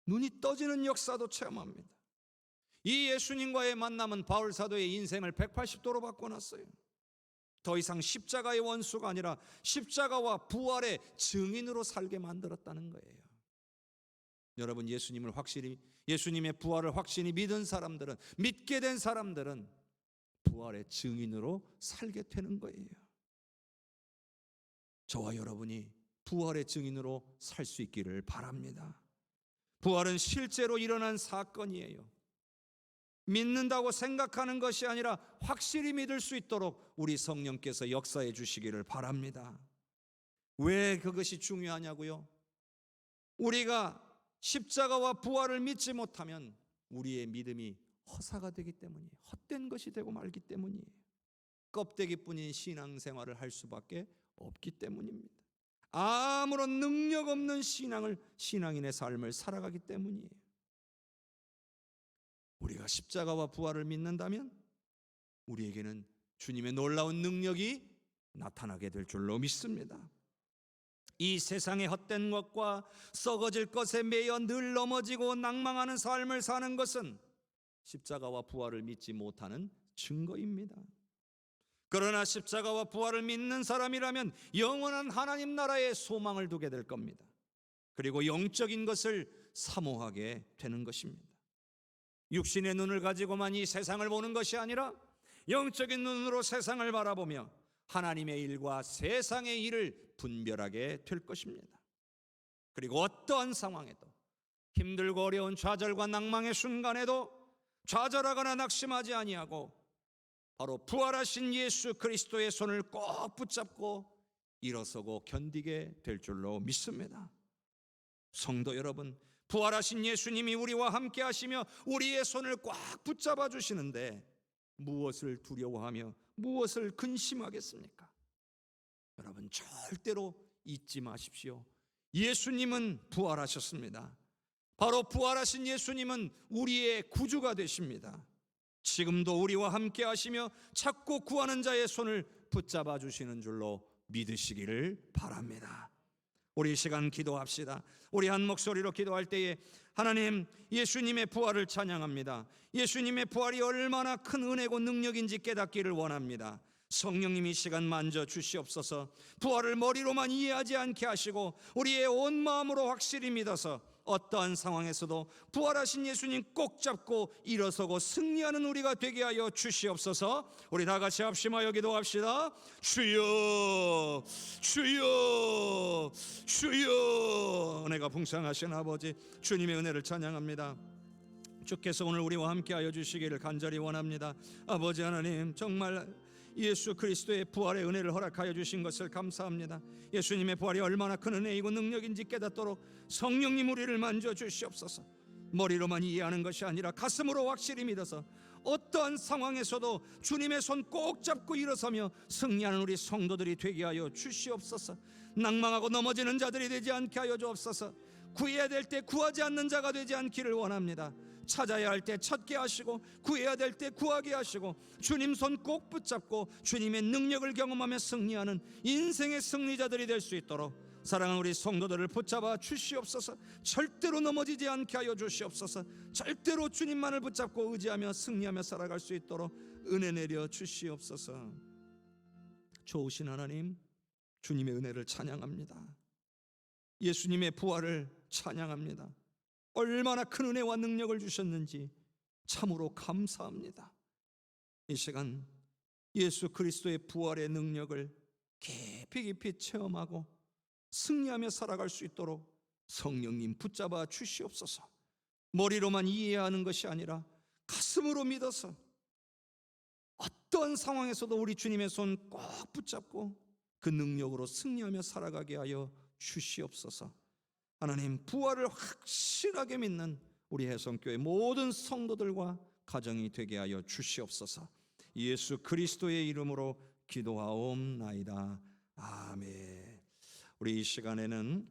눈이 떠지는 역사도 체험합니다. 이 예수님과의 만남은 바울 사도의 인생을 180도로 바꿔놨어요. 더 이상 십자가의 원수가 아니라 십자가와 부활의 증인으로 살게 만들었다는 거예요. 여러분, 예수님을 확실히, 예수님의 부활을 확실히 믿은 사람들은, 믿게 된 사람들은 부활의 증인으로 살게 되는 거예요. 저와 여러분이 부활의 증인으로 살 수 있기를 바랍니다. 부활은 실제로 일어난 사건이에요. 믿는다고 생각하는 것이 아니라 확실히 믿을 수 있도록 우리 성령께서 역사해 주시기를 바랍니다. 왜 그것이 중요하냐고요? 우리가 십자가와 부활을 믿지 못하면 우리의 믿음이 허사가 되기 때문이에요. 헛된 것이 되고 말기 때문이에요. 껍데기뿐인 신앙생활을 할 수밖에 없기 때문입니다. 아무런 능력 없는 신앙인의 삶을 살아가기 때문이에요. 우리가 십자가와 부활을 믿는다면 우리에게는 주님의 놀라운 능력이 나타나게 될 줄로 믿습니다. 이 세상의 헛된 것과 썩어질 것에 매여 늘 넘어지고 낭망하는 삶을 사는 것은 십자가와 부활을 믿지 못하는 증거입니다. 그러나 십자가와 부활을 믿는 사람이라면 영원한 하나님 나라에 소망을 두게 될 겁니다. 그리고 영적인 것을 사모하게 되는 것입니다. 육신의 눈을 가지고만 이 세상을 보는 것이 아니라 영적인 눈으로 세상을 바라보며 하나님의 일과 세상의 일을 분별하게 될 것입니다. 그리고 어떠한 상황에도 힘들고 어려운 좌절과 낭망의 순간에도 좌절하거나 낙심하지 아니하고 바로 부활하신 예수 그리스도의 손을 꼭 붙잡고 일어서고 견디게 될 줄로 믿습니다. 성도 여러분, 부활하신 예수님이 우리와 함께 하시며 우리의 손을 꽉 붙잡아 주시는데 무엇을 두려워하며 무엇을 근심하겠습니까? 여러분, 절대로 잊지 마십시오. 예수님은 부활하셨습니다. 바로 부활하신 예수님은 우리의 구주가 되십니다. 지금도 우리와 함께 하시며 찾고 구하는 자의 손을 붙잡아 주시는 줄로 믿으시기를 바랍니다. 우리 이 시간 기도합시다. 우리 한 목소리로 기도할 때에 하나님, 예수님의 부활을 찬양합니다. 예수님의 부활이 얼마나 큰 은혜고 능력인지 깨닫기를 원합니다. 성령님이 이 시간 만져 주시옵소서. 부활을 머리로만 이해하지 않게 하시고 우리의 온 마음으로 확실히 믿어서 어떠한 상황에서도 부활하신 예수님 꼭 잡고 일어서고 승리하는 우리가 되게 하여 주시옵소서. 우리 다 같이 합심하여 기도합시다. 주여, 주여, 주여. 은혜가 풍성하신 아버지, 주님의 은혜를 찬양합니다. 주께서 오늘 우리와 함께하여 주시기를 간절히 원합니다. 아버지 하나님, 정말 예수 그리스도의 부활의 은혜를 허락하여 주신 것을 감사합니다. 예수님의 부활이 얼마나 큰 은혜이고 능력인지 깨닫도록 성령님 우리를 만져 주시옵소서. 머리로만 이해하는 것이 아니라 가슴으로 확실히 믿어서 어떠한 상황에서도 주님의 손 꼭 잡고 일어서며 승리하는 우리 성도들이 되게 하여 주시옵소서. 낭망하고 넘어지는 자들이 되지 않게 하여 주옵소서. 구해야 될 때 구하지 않는 자가 되지 않기를 원합니다. 찾아야 할 때 찾게 하시고 구해야 될 때 구하게 하시고 주님 손 꼭 붙잡고 주님의 능력을 경험하며 승리하는 인생의 승리자들이 될 수 있도록 사랑하는 우리 성도들을 붙잡아 주시옵소서. 절대로 넘어지지 않게 하여 주시옵소서. 절대로 주님만을 붙잡고 의지하며 승리하며 살아갈 수 있도록 은혜 내려 주시옵소서. 좋으신 하나님, 주님의 은혜를 찬양합니다. 예수님의 부활을 찬양합니다. 얼마나 큰 은혜와 능력을 주셨는지 참으로 감사합니다. 이 시간 예수 그리스도의 부활의 능력을 깊이 체험하고 승리하며 살아갈 수 있도록 성령님 붙잡아 주시옵소서. 머리로만 이해하는 것이 아니라 가슴으로 믿어서 어떤 상황에서도 우리 주님의 손 꼭 붙잡고 그 능력으로 승리하며 살아가게 하여 주시옵소서. 하나님, 부활을 확실하게 믿는 우리 해성교회 모든 성도들과 가정이 되게 하여 주시옵소서. 예수 그리스도의 이름으로 기도하옵나이다. 아멘. 우리 이 시간에는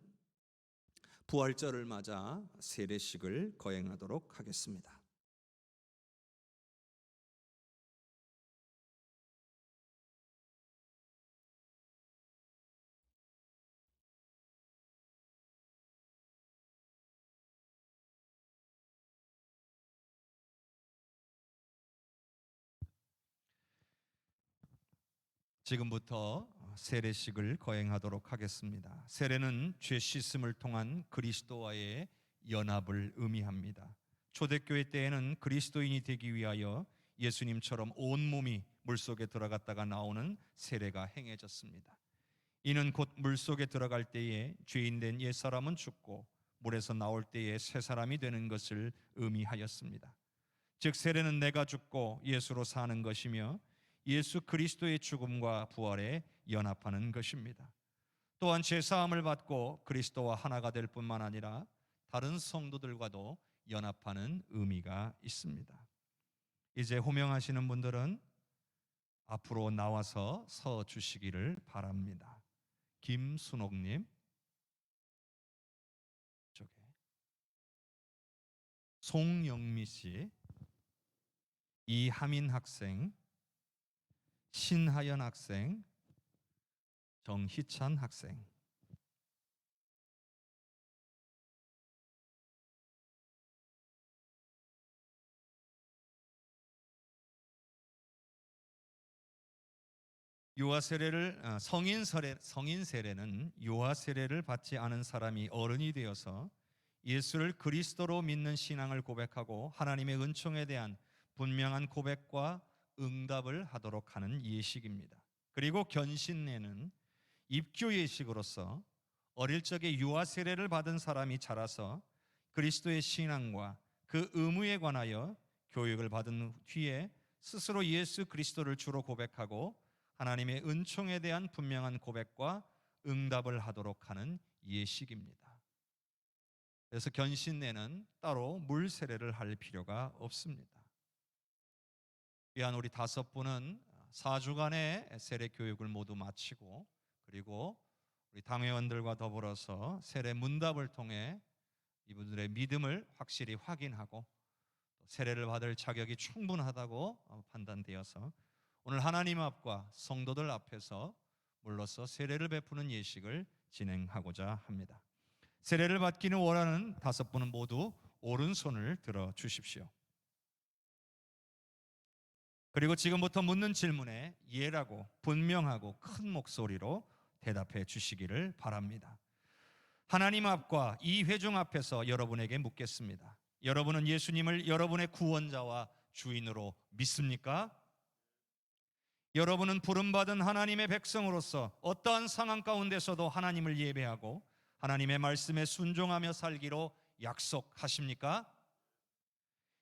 부활절을 맞아 세례식을 거행하도록 하겠습니다. 지금부터 세례식을 거행하도록 하겠습니다. 세례는 죄 씻음을 통한 그리스도와의 연합을 의미합니다. 초대교회 때에는 그리스도인이 되기 위하여 예수님처럼 온몸이 물속에 들어갔다가 나오는 세례가 행해졌습니다. 이는 곧 물속에 들어갈 때에 죄인된 옛사람은 죽고 물에서 나올 때에 새 사람이 되는 것을 의미하였습니다. 즉 세례는 내가 죽고 예수로 사는 것이며 예수 그리스도의 죽음과 부활에 연합하는 것입니다. 또한 죄사함을 받고 그리스도와 하나가 될 뿐만 아니라 다른 성도들과도 연합하는 의미가 있습니다. 이제 호명하시는 분들은 앞으로 나와서 서 주시기를 바랍니다. 김순옥님 쪽에, 송영미 씨, 이하민 학생, 신하연 학생, 정희찬 학생. 유아 세례를 성인 세례는 유아 세례를 받지 않은 사람이 어른이 되어서 예수를 그리스도로 믿는 신앙을 고백하고 하나님의 은총에 대한 분명한 고백과 응답을 하도록 하는 예식입니다. 그리고 견신례는 입교 예식으로서 어릴 적에 유아 세례를 받은 사람이 자라서 그리스도의 신앙과 그 의무에 관하여 교육을 받은 뒤에 스스로 예수 그리스도를 주로 고백하고 하나님의 은총에 대한 분명한 고백과 응답을 하도록 하는 예식입니다. 그래서 견신내는 따로 물 세례를 할 필요가 없습니다. 귀한 우리 5분은 4주간의 세례 교육을 모두 마치고 그리고 우리 당회원들과 더불어서 세례 문답을 통해 이분들의 믿음을 확실히 확인하고 세례를 받을 자격이 충분하다고 판단되어서 오늘 하나님 앞과 성도들 앞에서 물러서 세례를 베푸는 예식을 진행하고자 합니다. 세례를 받기는 원하는 5분은 모두 오른손을 들어 주십시오. 그리고 지금부터 묻는 질문에 예라고 분명하고 큰 목소리로 대답해 주시기를 바랍니다. 하나님 앞과 이 회중 앞에서 여러분에게 묻겠습니다. 여러분은 예수님을 여러분의 구원자와 주인으로 믿습니까? 여러분은 부름받은 하나님의 백성으로서 어떠한 상황 가운데서도 하나님을 예배하고 하나님의 말씀에 순종하며 살기로 약속하십니까?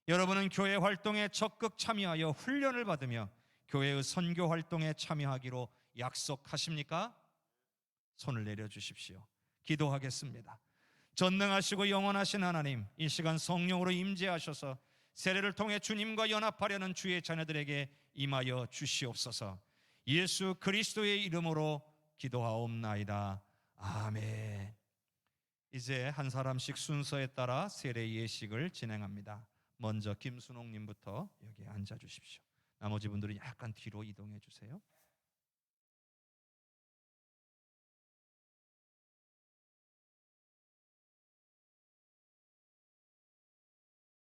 여러분은 교회 활동에 적극 참여하여 훈련을 받으며 교회의 선교 활동에 참여하기로 약속하십니까? 손을 내려주십시오. 기도하겠습니다. 전능하시고 영원하신 하나님, 이 시간 성령으로 임재하셔서 세례를 통해 주님과 연합하려는 주의 자녀들에게 임하여 주시옵소서. 예수 그리스도의 이름으로 기도하옵나이다. 아멘. 이제 한 사람씩 순서에 따라 세례 예식을 진행합니다. 먼저 김순옥님부터 여기 앉아 주십시오. 나머지 분들은 약간 뒤로 이동해 주세요.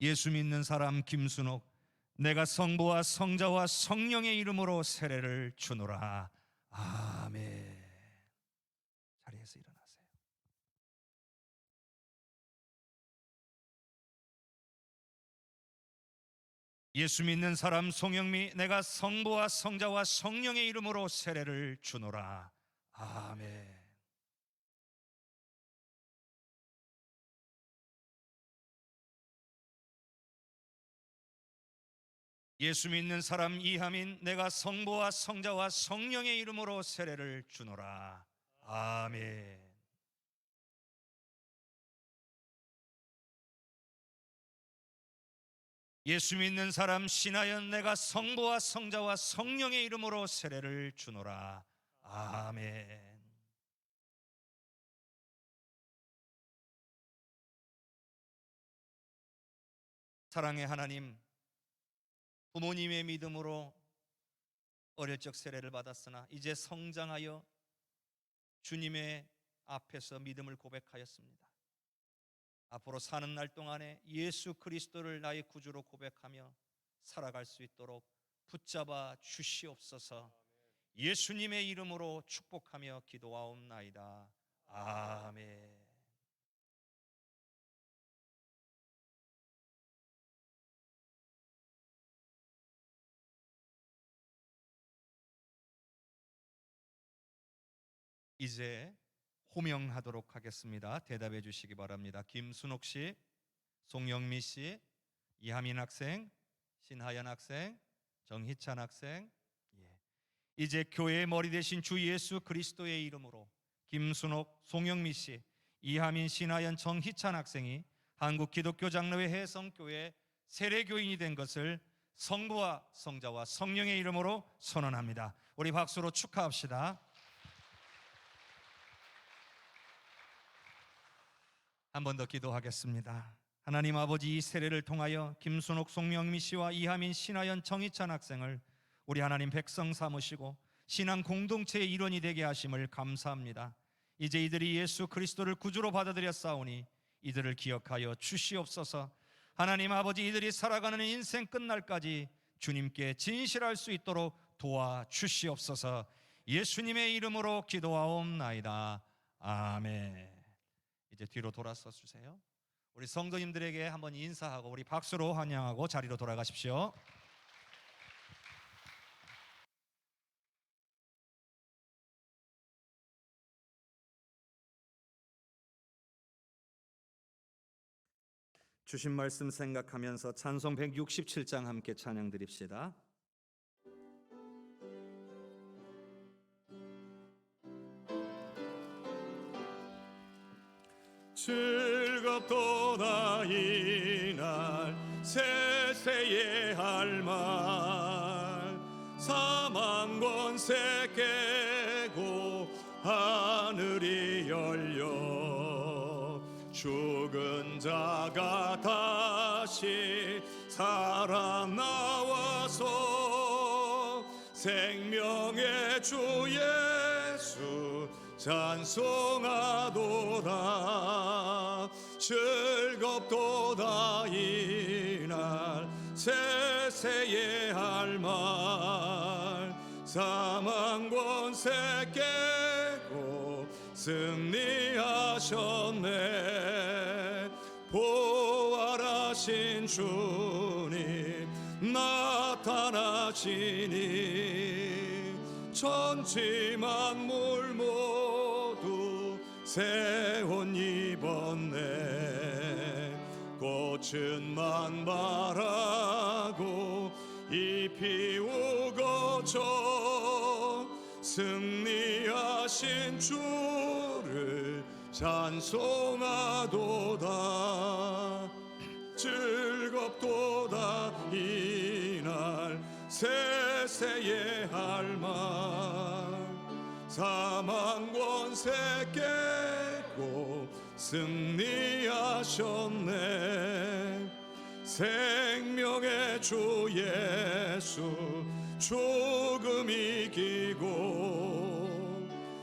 예수 믿는 사람 김순옥, 내가 성부와 성자와 성령의 이름으로 세례를 주노라. 아멘. 자리에서 일어나세요. 예수 믿는 사람 송영미, 내가 성부와 성자와 성령의 이름으로 세례를 주노라. 아멘. 예수 믿는 사람 이하민, 내가 성부와 성자와 성령의 이름으로 세례를 주노라. 아멘. 예수 믿는 사람 신하연, 내가 성부와 성자와 성령의 이름으로 세례를 주노라. 아멘. 사랑의 하나님, 부모님의 믿음으로 어릴 적 세례를 받았으나 이제 성장하여 주님의 앞에서 믿음을 고백하였습니다. 앞으로 사는 날 동안에 예수 그리스도를 나의 구주로 고백하며 살아갈 수 있도록 붙잡아 주시옵소서. 예수님의 이름으로 축복하며 기도하옵나이다. 아멘. 이제 호명하도록 하겠습니다. 대답해 주시기 바랍니다. 김순옥 씨, 송영미 씨, 이하민 학생, 신하연 학생, 정희찬 학생. 이제 교회의 머리 대신 주 예수 그리스도의 이름으로 김순옥, 송영미 씨, 이하민, 신하연, 정희찬 학생이 한국 기독교 장로회 해성교회 세례교인이 된 것을 성부와 성자와 성령의 이름으로 선언합니다. 우리 박수로 축하합시다. 한 번 더 기도하겠습니다. 하나님 아버지, 이 세례를 통하여 김순옥, 송영미 씨와 이하민, 신하연, 정희찬 학생을 우리 하나님 백성 삼으시고 신앙 공동체의 일원이 되게 하심을 감사합니다. 이제 이들이 예수 그리스도를 구주로 받아들였사오니 이들을 기억하여 주시옵소서. 하나님 아버지, 이들이 살아가는 인생 끝날까지 주님께 진실할 수 있도록 도와주시옵소서. 예수님의 이름으로 기도하옵나이다. 아멘. 이제 뒤로 돌아서 주세요. 우리 성도님들에게 한번 인사하고 우리 박수로 환영하고 자리로 돌아가십시오. 주신 말씀 생각하면서 찬송 167장 함께 찬양 드립시다. 즐겁도다 이날 세세의 할말 사망 권세 깨고 하늘이 열려 죽은 자가 다시 살아나와서 생명의 주 예수 찬송하도다. 즐겁도다 이날 세세의 할말 사망 권세 깨고 승리하셨네. 부활하신 주님 나타나시니 천지 만물 모두 새 옷 입었네. 꽃은 만발하고 잎이 우거져 승리하신 주를 찬송하도다. 즐겁도다 이날 세세의 할말 사망 권세 깨고 승리하셨네. 생명의 주 예수 죽음 이기고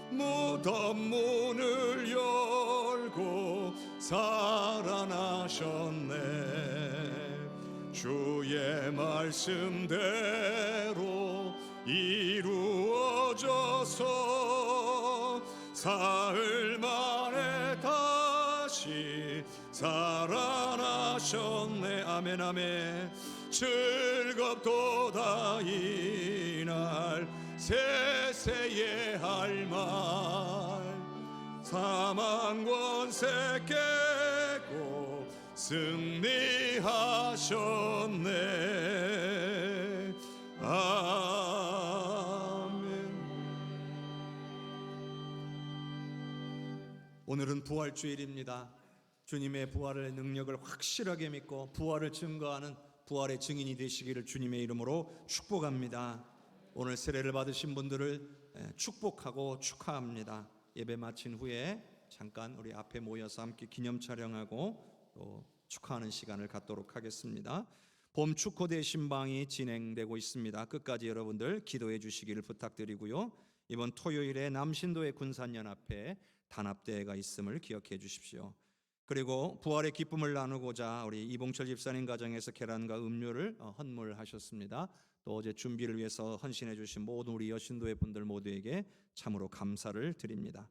무덤 문을 열고 살아나셨네. 주의 말씀대로 이루어져서 사흘 만에 다시 살아나셨네. 아멘 아멘. 즐겁도다 이날 세세의 할말 사망 권세 깨고 승리하셨네. 아멘. 오늘은 부활주일입니다. 주님의 부활의 능력을 확실하게 믿고 부활을 증거하는 부활의 증인이 되시기를 주님의 이름으로 축복합니다. 오늘 세례를 받으신 분들을 축복하고 축하합니다. 예배 마친 후에 잠깐 우리 앞에 모여서 함께 기념 촬영하고 또 축하하는 시간을 갖도록 하겠습니다. 봄 축호대 신방이 진행되고 있습니다. 끝까지 여러분들 기도해 주시기를 부탁드리고요. 이번 토요일에 남신도의 군산연합회 단합대회가 있음을 기억해 주십시오. 그리고 부활의 기쁨을 나누고자 우리 이봉철 집사님 가정에서 계란과 음료를 헌물하셨습니다. 또 어제 준비를 위해서 헌신해 주신 모든 우리 여신도의 분들 모두에게 참으로 감사를 드립니다.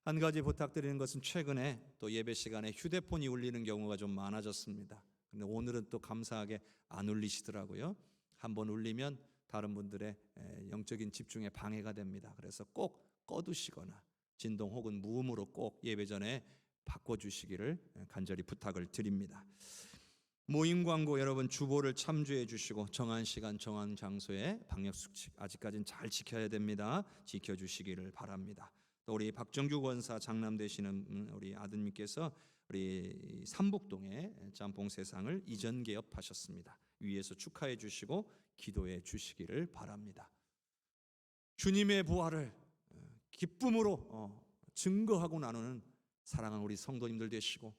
한 가지 부탁드리는 것은 최근에 또 예배 시간에 휴대폰이 울리는 경우가 좀 많아졌습니다. 근데 오늘은 또 감사하게 안 울리시더라고요. 한번 울리면 다른 분들의 영적인 집중에 방해가 됩니다. 그래서 꼭 꺼두시거나 진동 혹은 무음으로 꼭 예배 전에 바꿔주시기를 간절히 부탁을 드립니다. 모임 광고 여러분 주보를 참조해 주시고 정한 시간 정한 장소에 방역수칙 아직까지는 잘 지켜야 됩니다. 지켜주시기를 바랍니다. 또 우리 박정규 권사 장남 되시는 우리 아드님께서 우리 삼북동에 짬뽕 세상을 이전 개업하셨습니다. 위에서 축하해 주시고 기도해 주시기를 바랍니다. 주님의 부활을 기쁨으로 증거하고 나누는 사랑하는 우리 성도님들 되시고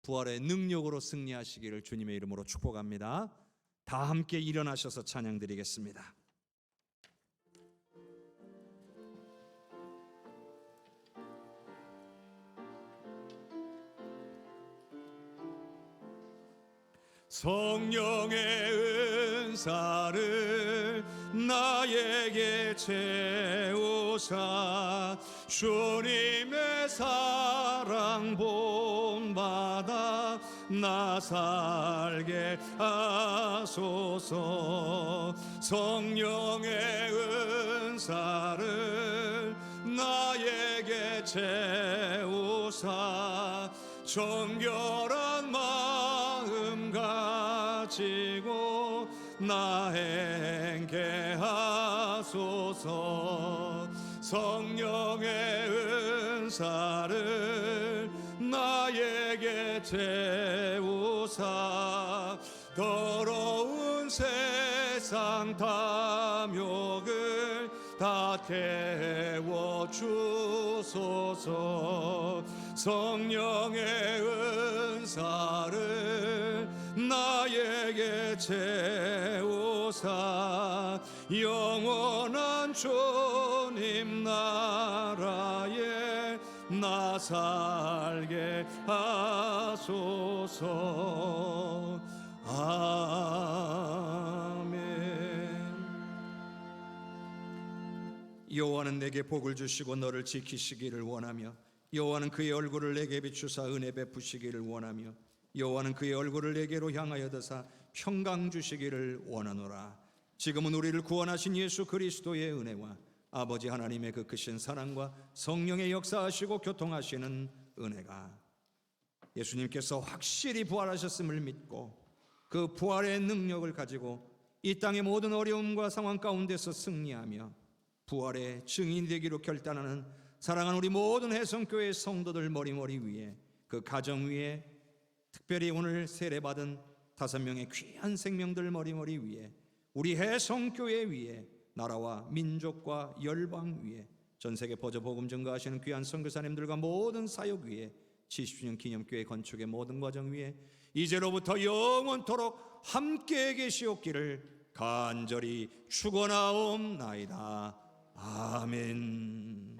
부활의 능력으로 승리하시기를 주님의 이름으로 축복합니다. 다 함께 일어나셔서 찬양드리겠습니다. 성령의 은사를 나에게 채우사 주님의 사랑 본받아 나 살게 하소서. 성령의 은사를 나에게 채우사 정결한 마음 바치고 나 행케 하소서. 성령의 은사를 나에게 채우사 더러운 세상 탐욕을 다 태워 주소서. 성령의 은사를 나에게 채우사 영원한 주님 나라에 나 살게 하소서. 아멘. 여호와는 내게 복을 주시고 너를 지키시기를 원하며 여호와는 그의 얼굴을 내게 비추사 은혜 베푸시기를 원하며 여호와는 그의 얼굴을 내게로 향하여 드사 평강 주시기를 원하노라. 지금은 우리를 구원하신 예수 그리스도의 은혜와 아버지 하나님의 그 크신 사랑과 성령의 역사하시고 교통하시는 은혜가 예수님께서 확실히 부활하셨음을 믿고 그 부활의 능력을 가지고 이 땅의 모든 어려움과 상황 가운데서 승리하며 부활의 증인이 되기로 결단하는 사랑하는 우리 모든 해성교회 성도들 머리머리 위에 그 가정 위에 특별히 오늘 세례받은 5명의 귀한 생명들 머리머리 위에 우리 해성교회 위에 나라와 민족과 열방 위에 전세계 퍼져 복음 증거하시는 귀한 선교사님들과 모든 사역 위에 70주년 기념교회 건축의 모든 과정 위에 이제로부터 영원토록 함께 계시옵기를 간절히 축원하옵나이다. 아멘.